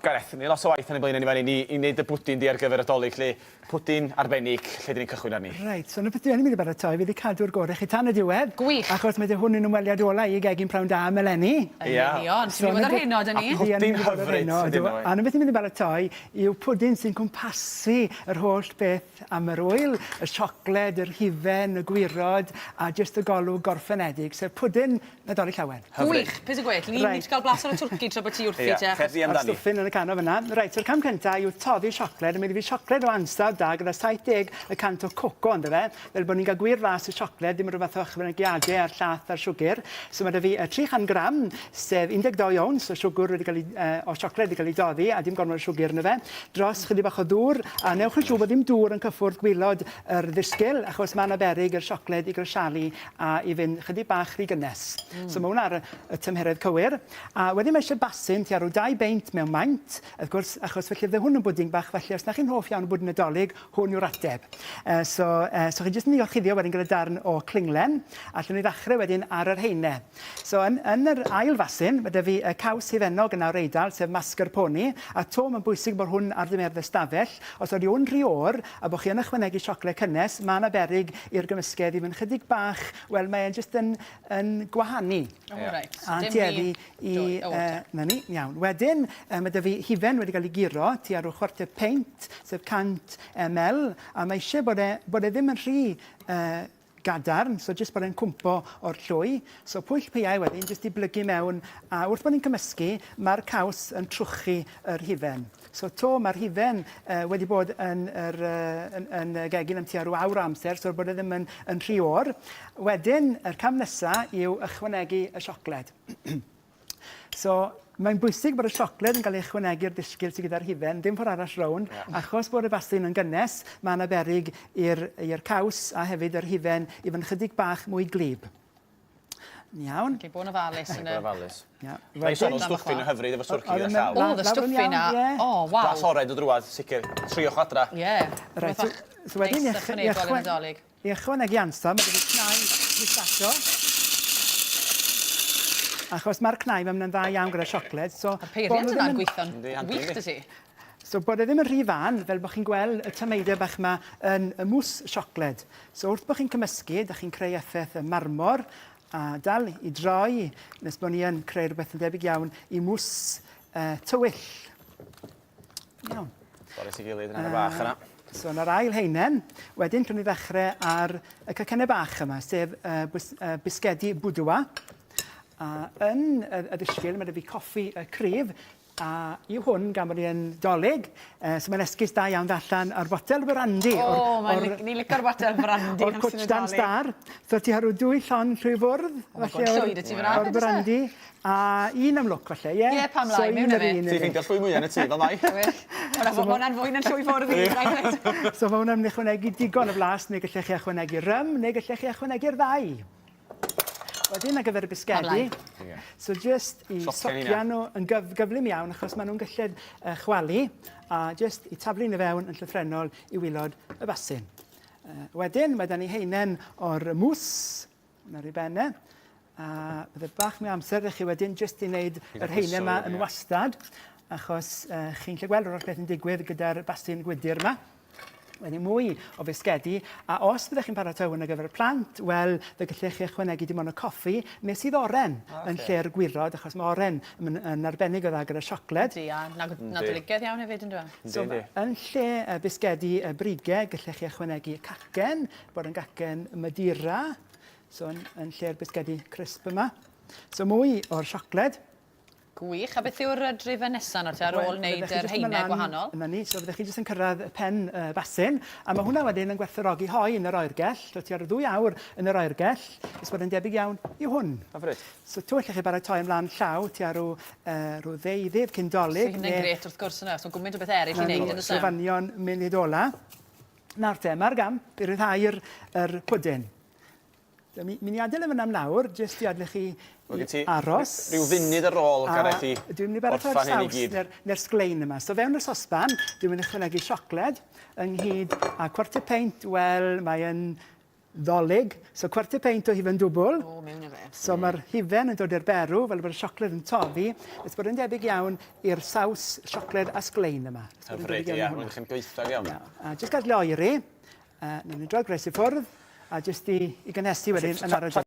Gareth, ni lot o waith yn y blaen yn i wneud y bwdin di ar gyfer y dolyg, lle pwdin arbennig, lle dyn ni'n cychwyn arni. Reit, so yn y beth dwi'n mynd i baratoi, fi wedi cadw'r gorau chi tan y diwedd. Gwych. Achos mae hwn yn ymweliad ola i gegin prawn da meleni. Yn union, sy'n mynd ar heno, dyn ni. A pwdin hyfryd sydd yno. A yn y beth dwi'n mynd i baratoi yw pwdin sy'n cwmpasu yr holl beth am yr wyl, y siocled, yr hufen, y gwirod, a jyst y golwg gorffenedig, sef pwdin Nadolig Llawen. Gwych, peth y gwell. Ni'n mynd i gael blas ar y twrci tra bod ti wrthi te. A'r stwffyn yn y canol fyna. Reit, o'r cam cyntaf yw toddi siocled. Yn mynd i fi siocled o ansawdd da gyda 70 y cant o coco ond fe. Fel bod ni'n cael gwir flas y siocled, dim rhywbeth o ychwanegiadau a'r llath a'r siwgr. So mae da fi 300 gram, sef 12 owns o siwgr o siocled wedi cael ei doddi, a dim gormod o siwgr yn fe. Dros chydig bach o ddŵr, a newch yn siŵr bod dim dŵr yn cyffwrdd gwylod yr ddisgyl, achos mae'n beryg yr siocled i grisialu a i fynd chydig bach rhy gynnes. So mae hwnna ar y tymheredd cywir. A wedyn mae eisiau basin tua rhyw 2 beint mewn maint, wrth gwrs, achos felly fydde hwn yn bwding bach, felly os na chi'n hoff iawn o bwdin Nadolig, hwn yw'r ateb. So chi jyst yn ei orchuddio wedyn gyda darn o clinglen, a allwn ni ddechrau wedyn ar yr heine. So yn yr ail fasin, mae fi caws hifennog yn awr Eidal, sef mascarpone, a to mae'n bwysig bod hwn ar ddymedd ystafell. Os oed yw'n rhy o'r, a bod chi yn ychwanegu siocled cynnes, mae'n beryg i'r gymysgedd i fynd chydig bach, wel mae'n jyst yn gwahanu. A tueddu i... na ni, iawn. Wedyn, mae da fi hufen wedi cael ei giro, tua rhyw 1/4 peint, sef 100 ml, a mae eisiau bod e ddim yn rhy gadarn, so jyst bod e'n cwmpo o'r llwy. So pwyll piau wedyn, jyst i blygu mewn, a wrth bod ni'n cymysgu, mae'r caws yn trwchu yr hufen. So to mae'r hufen wedi bod yn gegin am tua rhyw awr amser, so bod e ddim yn rhy o'r. Wedyn, yr cam nesaf yw ychwanegu y siocled. So, mae'n bwysig bod y siocled yn cael ei ychwanegu'r disgyl sydd gyda'r hufen, dim ffordd arall rownd, achos bod y basin yn gynnes, mae'n beryg i'r caws a hefyd yr hufen i fynd chydig bach mwy glib. Iawn. Ok, bod yn ofalus. Bod yn ofalus. Mae sôn o'n stwffyn yn hyfryd efo twrci gyda llaw. O, y stwffyn na. O, waw. Glas hored o drwad, sicr. Triwch adra. Ie. Reit, so wedyn i ychwanegu ansawdd, mae wedi cnau pistacho. Achos mae'r cnau mewn yn dda iawn gyda siocled. A'r peiriant yna'n gweithio'n wych dy ti. So bod e ddim yn rhy fan, fel bod chi'n gweld y tymeidau bach yma yn y mwys siocled. So wrth bod chi'n cymysgu, da chi'n creu effaith y marmor, a dal i droi, nes bod ni yn creu rhywbeth yn debyg iawn i mwys tywyll. Iawn. Boris i gilydd yn yna bach yna. So yn yr ail heinen, wedyn rwy'n ni ddechrau ar y cacennau bach yma, sef bisgedi bwdwa. A yn y ddisgyl, mae 'da fi coffi cryf, a yw hwn gan bod ni yn dolyg, so mae'n esgus da iawn allan ar botel brandy. O, ni'n licio'r botel brandy. O'r Cwtstan Star. So ti ar 2 llon trwy fwrdd. O'r brandy. A un am lwc, falle, ie? Ie, pam lai, mewn yma. Ti'n ffeindio llwy mwy yn y tŷ, fel mai? Mae hwnna'n fwy na'n llwy fwrdd i. So mae hwnna'n ychwanegu digon o flas, neu gallech chi ychwanegu rym, neu gallech chi ychwanegu'r ddau. Wedyn ar gyfer y bisgedi, so just i socio nhw yn gyflym iawn, achos maen nhw'n gallu chwalu, a just i taflu nhw fewn yn llythrenol i wilod y basin. Wedyn, mae da ni heinen o'r mwys, yn ei benne, a bydde bach mwy amser i chi wedyn just i wneud yr heinen yma yn wastad, achos chi'n lle gweld o'r beth yn digwydd gyda'r basin gwydyr yma. Wedyn mwy o fisgedi, a os byddech chi'n paratoi hwn ar gyfer y plant, wel, fe gallech chi ychwanegu dim ond y coffi, neu sydd oren yn lle'r gwirod, achos mae oren yn arbennig o dda gyda siocled. Di, a nadoligedd iawn hefyd yn dweud. So, yn lle bisgedi brigau, gallech chi ychwanegu cacen, bod yn cacen Madeira, so yn lle'r bisgedi crisp yma. So mwy o'r siocled. Gwych. A beth yw'r drifen nesaf nawr ar ôl wneud yr heinau gwahanol? Yna ni, so fyddech chi jyst yn cyrraedd pen basin, a mae hwnna wedyn yn gwerthfawrogi hoi yn yr oergell, so ti ar 2 awr yn yr oergell, ys bod yn debyg iawn i hwn. So tu allech chi baratoi ymlaen llaw, ti ar rhyw ddeuddydd cyn dolyg. So hynny'n gret wrth gwrs yna, so gwmynt o beth eraill i wneud yn y sam. Sylfanion munud ola. Nawr te, mae'r gamp i ryddhau'r pwdin. Mi'n i adael yma am lawr, jyst i adael chi aros. Rhyw funud ar ôl, Gareth, i dwi'n mynd i baratoi'r saws neu'r sglein yma. So fewn y sosban, dwi'n mynd i ychwanegu siocled ynghyd a 1/4 peint, wel, mae yn ddolig. So quarter peint o hufen dwbl. O, mewn i fe. So mae'r hufen yn dod i'r berw, fel bod y siocled yn toddi. Ys bod yn debyg iawn i'r saws siocled asglein yma. Hyfryd, ie. Rwy'n chi'n gweithio iawn. A jyst gadael oeri, ni'n droed gres i ffwrdd, a jyst i gynhesu wedyn yn ar y